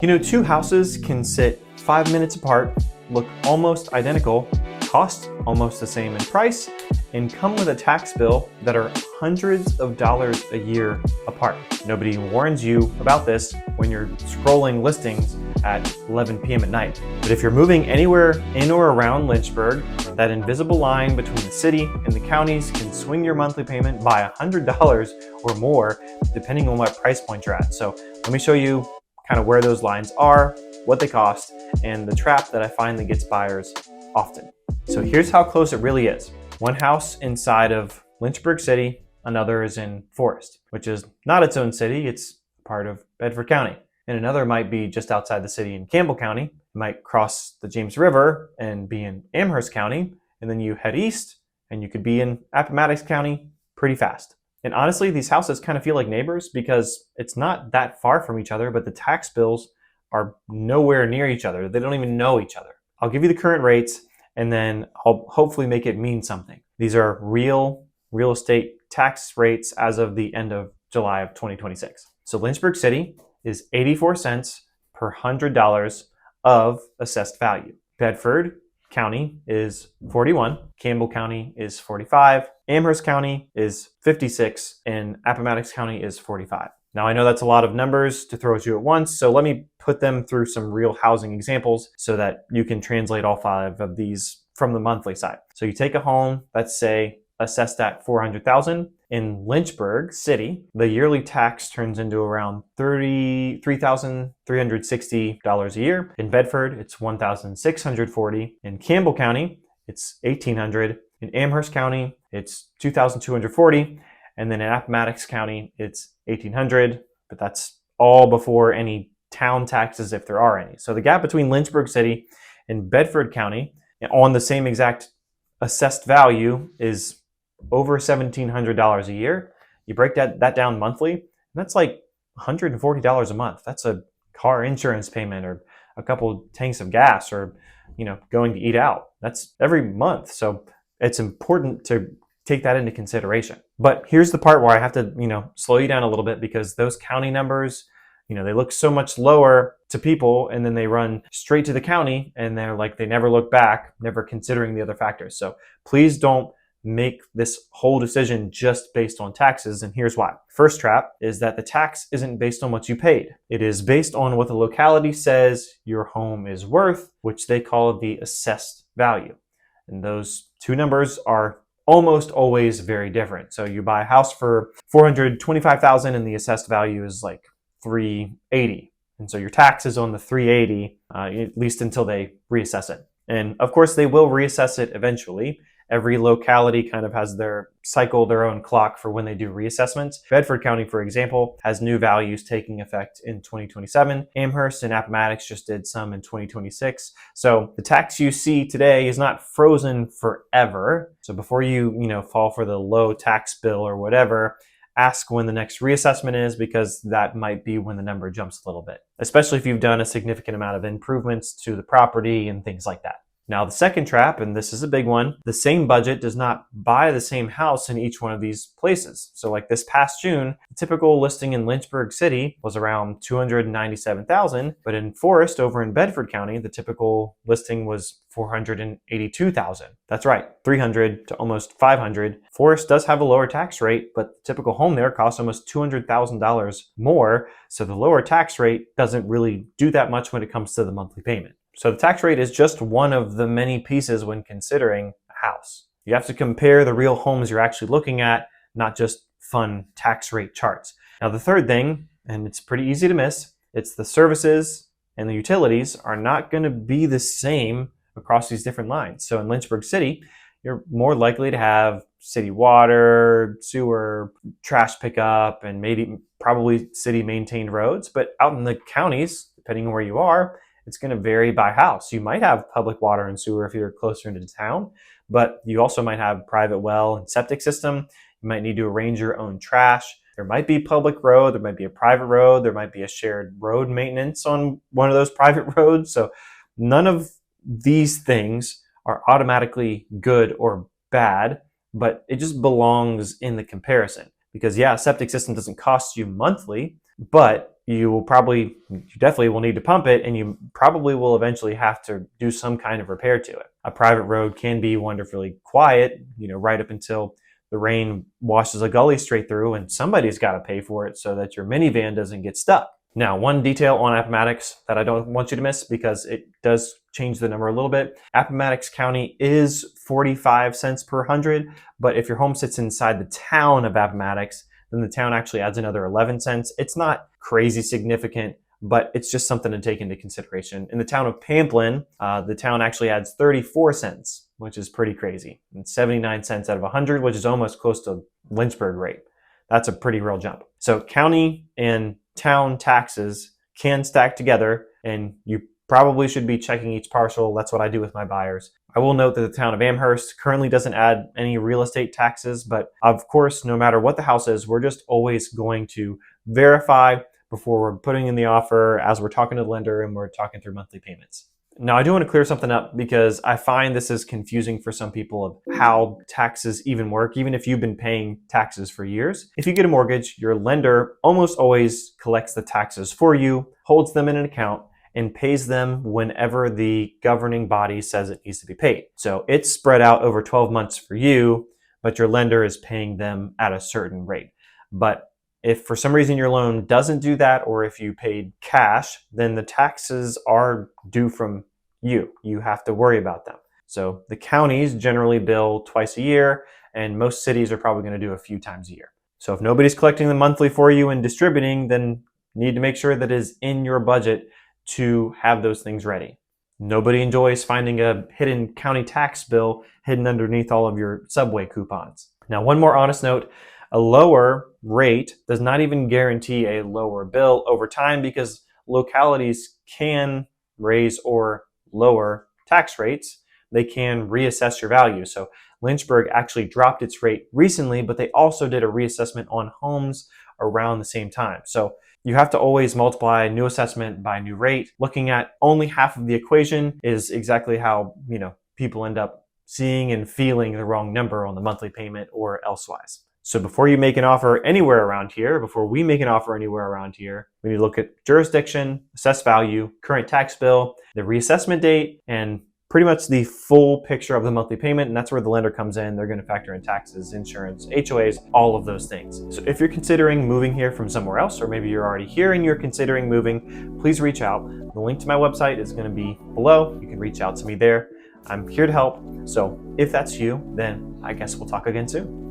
You know, two houses can sit 5 minutes apart, look almost identical, cost almost the same in price, and come with a tax bill that are hundreds of dollars a year apart. Nobody warns you about this when you're scrolling listings at 11 p.m. at night. But if you're moving anywhere in or around Lynchburg, that invisible line between the city and the counties can swing your monthly payment by $100 or more, depending on what price point you're at. So let me show you kind of where those lines are, what they cost, and the trap that I find that gets buyers often. So here's how close it really is. One house inside of Lynchburg City, another is in Forest, which is not its own city, it's part of Bedford County. And another might be just outside the city in Campbell County. It might cross the James River and be in Amherst County, and then you head east and you could be in Appomattox County pretty fast. And honestly, these houses kind of feel like neighbors because it's not that far from each other, but the tax bills are nowhere near each other. They don't even know each other. I'll give you the current rates and then I'll hopefully make it mean something. These are real estate tax rates as of the end of July of 2026. So Lynchburg City is 84 cents per $100 of assessed value. Bedford County is 41, Campbell County is 45, Amherst County is 56, and Appomattox County is 45. Now I know that's a lot of numbers to throw at you at once, so let me put them through some real housing examples so that you can translate all 5 of these from the monthly side. So you take a home, let's say assessed at $400,000 in Lynchburg City, the yearly tax turns into around $33,360 a year. In Bedford, it's $1,640. In Campbell County, it's $1,800. In Amherst County, it's $2,240. And then in Appomattox County, it's $1,800, but that's all before any town taxes if there are any. So the gap between Lynchburg City and Bedford County on the same exact assessed value is over $1,700 a year. You break that down monthly, and that's like $140 a month. That's a car insurance payment or a couple tanks of gas or, going to eat out. That's every month. So it's important to take that into consideration. But here's the part where I have to, slow you down a little bit because those county numbers, they look so much lower to people and then they run straight to the county and they're like, they never look back, never considering the other factors. So please don't make this whole decision just based on taxes, and here's why. First trap is that the tax isn't based on what you paid. It is based on what the locality says your home is worth, which they call the assessed value. And those two numbers are almost always very different. So you buy a house for $425,000 and the assessed value is like $380. And so your tax is on the $380, at least until they reassess it. And of course they will reassess it eventually. Every locality kind of has their cycle, their own clock for when they do reassessments. Bedford County, for example, has new values taking effect in 2027. Amherst and Appomattox just did some in 2026. So the tax you see today is not frozen forever. So before you, fall for the low tax bill or whatever, ask when the next reassessment is because that might be when the number jumps a little bit, especially if you've done a significant amount of improvements to the property and things like that. Now, the second trap, and this is a big one, the same budget does not buy the same house in each one of these places. So like this past June, the typical listing in Lynchburg City was around $297,000, but in Forest over in Bedford County, the typical listing was $482,000. That's right, $300 to almost $500. Forest does have a lower tax rate, but the typical home there costs almost $200,000 more. So the lower tax rate doesn't really do that much when it comes to the monthly payment. So the tax rate is just one of the many pieces when considering a house. You have to compare the real homes you're actually looking at, not just fun tax rate charts. Now the third thing, and it's pretty easy to miss, it's the services and the utilities are not going to be the same across these different lines. So in Lynchburg City, you're more likely to have city water, sewer, trash pickup, and probably city maintained roads. But out in the counties, depending on where you are, it's going to vary by house. You might have public water and sewer if you're closer into town, but you also might have private well and septic system. You might need to arrange your own trash. There might be public road, there might be a private road, there might be a shared road maintenance on one of those private roads. So none of these things are automatically good or bad, but it just belongs in the comparison. Because yeah, a septic system doesn't cost you monthly, but you definitely will need to pump it, and you probably will eventually have to do some kind of repair to it. A private road can be wonderfully quiet, right up until the rain washes a gully straight through, and somebody's got to pay for it so that your minivan doesn't get stuck. Now, one detail on Appomattox that I don't want you to miss, because it does change the number a little bit. Appomattox County is 45 cents per hundred, but if your home sits inside the town of Appomattox, then the town actually adds another 11 cents. It's not crazy significant, but it's just something to take into consideration. In the town of Pamplin, the town actually adds 34 cents, which is pretty crazy. And 79 cents out of 100, which is almost close to Lynchburg rate. That's a pretty real jump. So county and town taxes can stack together, and you probably should be checking each parcel. That's what I do with my buyers. I will note that the town of Amherst currently doesn't add any real estate taxes, but of course, no matter what the house is, we're just always going to verify before we're putting in the offer, as we're talking to the lender and we're talking through monthly payments. Now, I do want to clear something up, because I find this is confusing for some people of how taxes even work, even if you've been paying taxes for years. If you get a mortgage, your lender almost always collects the taxes for you, holds them in an account, and pays them whenever the governing body says it needs to be paid. So it's spread out over 12 months for you, but your lender is paying them at a certain rate. But if for some reason your loan doesn't do that, or if you paid cash, then the taxes are due from you. You have to worry about them. So the counties generally bill twice a year, and most cities are probably going to do a few times a year. So if nobody's collecting them monthly for you and distributing, then you need to make sure that it is in your budget to have those things ready. Nobody enjoys finding a hidden county tax bill hidden underneath all of your subway coupons. Now, one more honest note. A lower rate does not even guarantee a lower bill over time, because localities can raise or lower tax rates. They can reassess your value. So Lynchburg actually dropped its rate recently, but they also did a reassessment on homes around the same time. So you have to always multiply new assessment by new rate. Looking at only half of the equation is exactly how, people end up seeing and feeling the wrong number on the monthly payment or elsewise. So before you make an offer anywhere around here, before we make an offer anywhere around here, we need to look at jurisdiction, assessed value, current tax bill, the reassessment date, and pretty much the full picture of the monthly payment. And that's where the lender comes in. They're going to factor in taxes, insurance, HOAs, all of those things. So if you're considering moving here from somewhere else, or maybe you're already here and you're considering moving, please reach out. The link to my website is going to be below. You can reach out to me there. I'm here to help. So if that's you, then I guess we'll talk again soon.